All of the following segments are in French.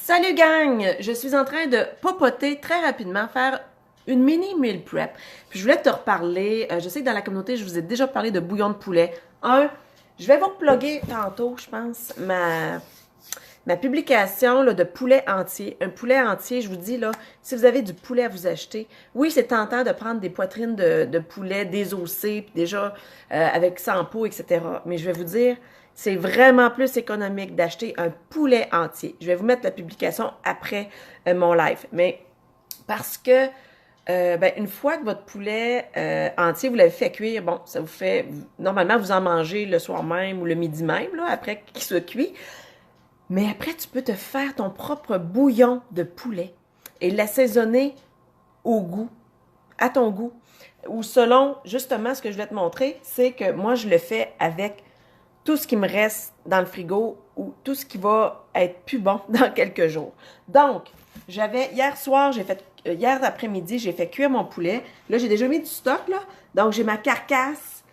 Salut gang! Je suis en train de popoter très rapidement, faire une mini meal prep. Puis je voulais te reparler, je sais que dans la communauté, je vous ai déjà parlé de bouillon de poulet. Je vais vous plugger tantôt, je pense, ma publication là, de poulet entier. Un poulet entier, je vous dis, là, si vous avez du poulet à vous acheter, oui, c'est tentant de prendre des poitrines de poulet désossées, puis déjà avec sans peau, etc. Mais je vais vous dire, c'est vraiment plus économique d'acheter un poulet entier. Je vais vous mettre la publication après mon live. Mais parce que une fois que votre poulet entier, vous l'avez fait cuire, bon, ça vous fait... Normalement, vous en mangez le soir même ou le midi même, là, après qu'il soit cuit. Mais après, tu peux te faire ton propre bouillon de poulet et l'assaisonner au goût, à ton goût. Ou selon, justement, ce que je vais te montrer, c'est que moi, je le fais avec tout ce qui me reste dans le frigo ou tout ce qui va être plus bon dans quelques jours. Donc, hier après-midi, j'ai fait cuire mon poulet. Là, j'ai déjà mis du stock, là. Donc, j'ai ma carcasse,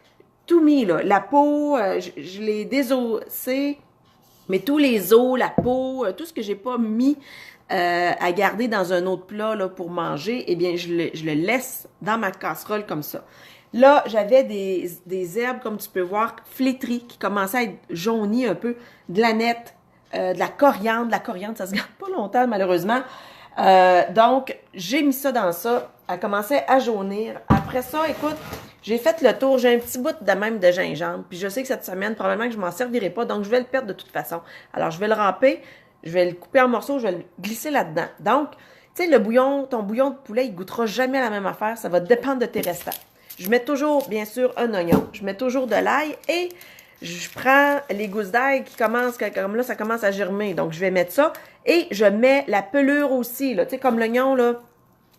tout mis, là. La peau, je l'ai désossée. Mais tous les os, la peau, tout ce que j'ai pas mis à garder dans un autre plat là, pour manger, eh bien, je le laisse dans ma casserole comme ça. Là, j'avais des herbes, comme tu peux voir, flétries, qui commençaient à être jaunies un peu, de l'aneth, de la coriandre. La coriandre, ça se garde pas longtemps, malheureusement. Donc, j'ai mis ça dans ça. Elle commençait à jaunir. Après ça, écoute, j'ai fait le tour. J'ai un petit bout de même de gingembre. Puis je sais que cette semaine, probablement que je m'en servirai pas. Donc, je vais le perdre de toute façon. Alors, je vais le râper. Je vais le couper en morceaux. Je vais le glisser là-dedans. Donc, tu sais, ton bouillon de poulet, il goûtera jamais la même affaire. Ça va dépendre de tes restants. Je mets toujours, bien sûr, un oignon. Je mets toujours de l'ail et je prends les gousses d'ail qui commencent, comme là, ça commence à germer. Donc, je vais mettre ça. Et je mets la pelure aussi, là. Tu sais, comme l'oignon, là,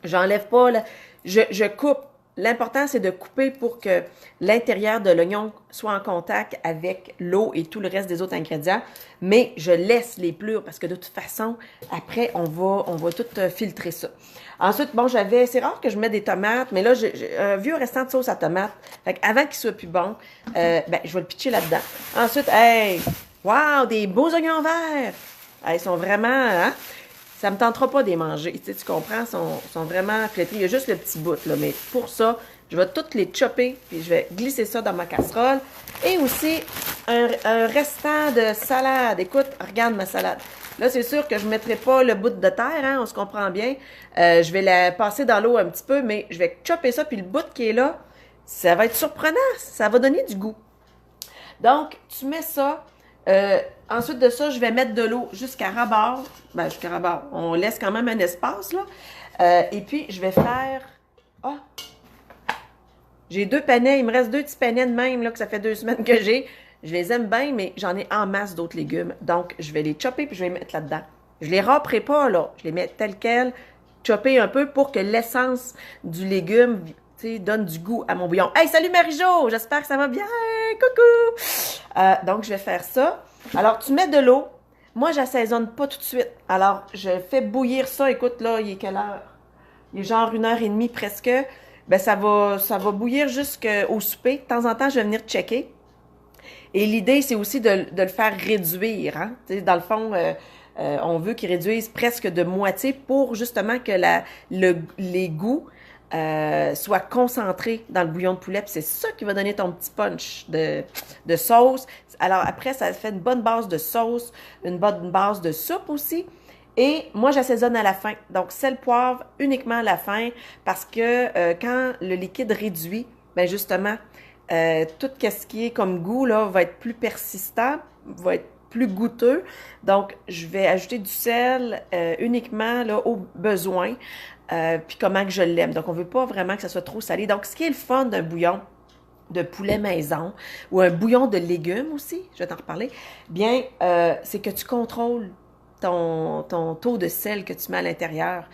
j'enlève pas, là. Je coupe. L'important, c'est de couper pour que l'intérieur de l'oignon soit en contact avec l'eau et tout le reste des autres ingrédients. Mais je laisse les pelures parce que de toute façon, après, on va tout filtrer ça. Ensuite, bon, c'est rare que je mette des tomates, mais là, j'ai un vieux restant de sauce à tomate. Fait qu'avant qu'il soit plus bon, je vais le pitcher là-dedans. Ensuite, hey, wow, des beaux oignons verts! Hey, ils sont vraiment, hein? Ça me tentera pas de les manger. Tu sais, tu comprends? Ils sont vraiment flétris. Il y a juste le petit bout, là. Mais pour ça, je vais toutes les chopper, puis je vais glisser ça dans ma casserole. Et aussi, un restant de salade. Écoute, regarde ma salade. Là, c'est sûr que je ne mettrai pas le bout de terre, hein, on se comprend bien. Je vais la passer dans l'eau un petit peu, mais je vais chopper ça, puis le bout qui est là, ça va être surprenant. Ça va donner du goût. Donc, tu mets ça. Ensuite de ça, je vais mettre de l'eau jusqu'à ras-bord. Jusqu'à ras-bord. On laisse quand même un espace, là. Et puis, je vais faire... Ah! J'ai 2 panais. Il me reste 2 petits panais de même, là, que ça fait 2 semaines que j'ai. Je les aime bien, mais j'en ai en masse d'autres légumes. Donc, je vais les chopper puis je vais les mettre là-dedans. Je les râperai pas, là. Je les mets tels quels, chopper un peu pour que l'essence du légume, tu sais, donne du goût à mon bouillon. Hey, salut Marie-Jo! J'espère que ça va bien! Coucou! Donc, je vais faire ça. Alors, tu mets de l'eau. Moi, j'assaisonne pas tout de suite. Alors, je fais bouillir ça. Écoute, là, il est quelle heure? Il est genre 1h30 presque. Ça va bouillir jusqu'au souper. De temps en temps, je vais venir checker. Et l'idée, c'est aussi de le faire réduire. Hein? Tu sais, dans le fond, on veut qu'il réduise presque de moitié pour justement que les goûts soient concentrés dans le bouillon de poulet. Puis c'est ça qui va donner ton petit punch de sauce. Alors après, ça fait une bonne base de sauce, une bonne base de soupe aussi. Et moi, j'assaisonne à la fin. Donc, sel, poivre uniquement à la fin parce que quand le liquide réduit, ben justement, tout ce qui est comme goût là, va être plus persistant, va être plus goûteux. Donc, je vais ajouter du sel uniquement là, au besoin, puis comment que je l'aime. Donc, on veut pas vraiment que ça soit trop salé. Donc, ce qui est le fun d'un bouillon de poulet maison ou un bouillon de légumes aussi, je vais t'en reparler, bien, c'est que tu contrôles ton taux de sel que tu mets à l'intérieur.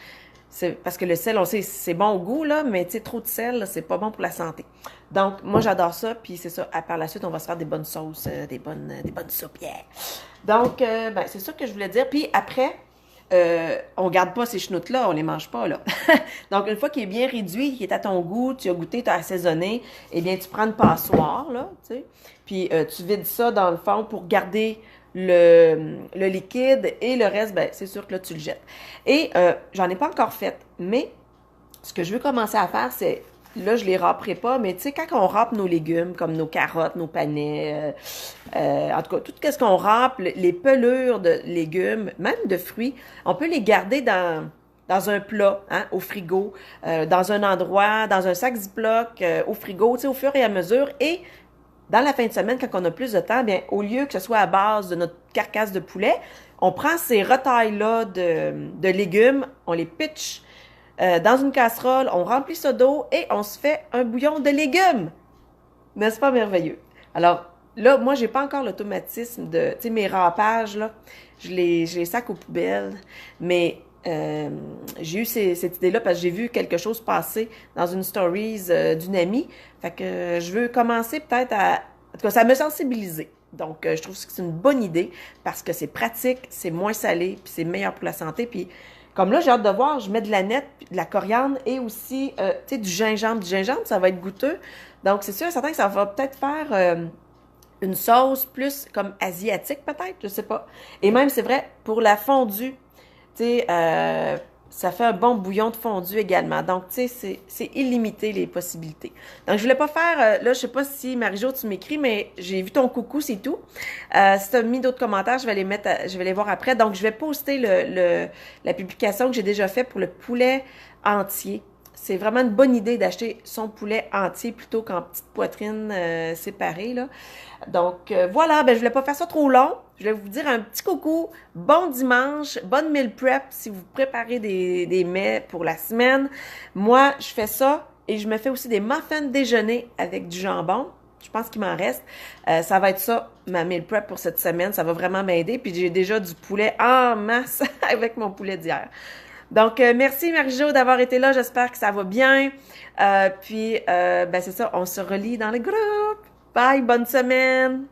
Parce que le sel, on sait, c'est bon au goût, là, mais tu sais, trop de sel, c'est pas bon pour la santé. Donc, moi, j'adore ça, puis c'est ça. Par la suite, on va se faire des bonnes sauces, des bonnes soupes, yeah. Donc, c'est ça que je voulais dire. Puis après, on garde pas ces chenoutes-là, on les mange pas, là. Donc, une fois qu'il est bien réduit, qu'il est à ton goût, tu as goûté, tu as assaisonné, eh bien, tu prends une passoire, là, tu sais, puis tu vides ça dans le fond pour garder le liquide et le reste, ben, c'est sûr que là, tu le jettes. Et j'en ai pas encore fait, mais ce que je veux commencer à faire, c'est, là, je les râperai pas, mais tu sais, quand on râpe nos légumes, comme nos carottes, nos panais, en tout cas, tout ce qu'on râpe, les pelures de légumes, même de fruits, on peut les garder dans un plat, hein, au frigo, dans un endroit, dans un sac Ziploc, au frigo, tu sais, au fur et à mesure. Et dans la fin de semaine, quand on a plus de temps, bien, au lieu que ce soit à base de notre carcasse de poulet, on prend ces retailles-là de légumes, on les pitch dans une casserole, on remplit ça d'eau et on se fait un bouillon de légumes. N'est-ce pas merveilleux? Alors, là, moi, j'ai pas encore l'automatisme de, tu sais, mes râpages, là, je les sac aux poubelles, mais j'ai eu cette idée-là parce que j'ai vu quelque chose passer dans une stories d'une amie. Fait que je veux commencer peut-être à... En tout cas, ça me sensibiliser. Donc, je trouve que c'est une bonne idée parce que c'est pratique, c'est moins salé, puis c'est meilleur pour la santé. Puis, comme là, j'ai hâte de voir, je mets de la nette, de la coriandre et aussi, tu sais, du gingembre. Du gingembre, ça va être goûteux. Donc, c'est sûr et certain que ça va peut-être faire une sauce plus comme asiatique, peut-être, je sais pas. Et même, c'est vrai, pour la fondue, tu sais, ça fait un bon bouillon de fondue également. Donc, tu sais, c'est illimité les possibilités. Donc, je voulais pas faire, là, je sais pas si Marie-Jo, tu m'écris, mais j'ai vu ton coucou, c'est tout. Si tu as mis d'autres commentaires, je vais les mettre, je vais les voir après. Donc, je vais poster la publication que j'ai déjà faite pour le poulet entier. C'est vraiment une bonne idée d'acheter son poulet entier plutôt qu'en petite poitrine séparée, là. Donc, voilà, ben je voulais pas faire ça trop long. Je voulais vous dire un petit coucou, bon dimanche, bonne meal prep si vous préparez des mets pour la semaine. Moi, je fais ça et je me fais aussi des muffins déjeuner avec du jambon. Je pense qu'il m'en reste. Ça va être ça, ma meal prep pour cette semaine. Ça va vraiment m'aider. Puis j'ai déjà du poulet en masse avec mon poulet d'hier. Donc, merci Marie-Jo d'avoir été là. J'espère que ça va bien. Ben c'est ça, on se relie dans le groupe. Bye, bonne semaine!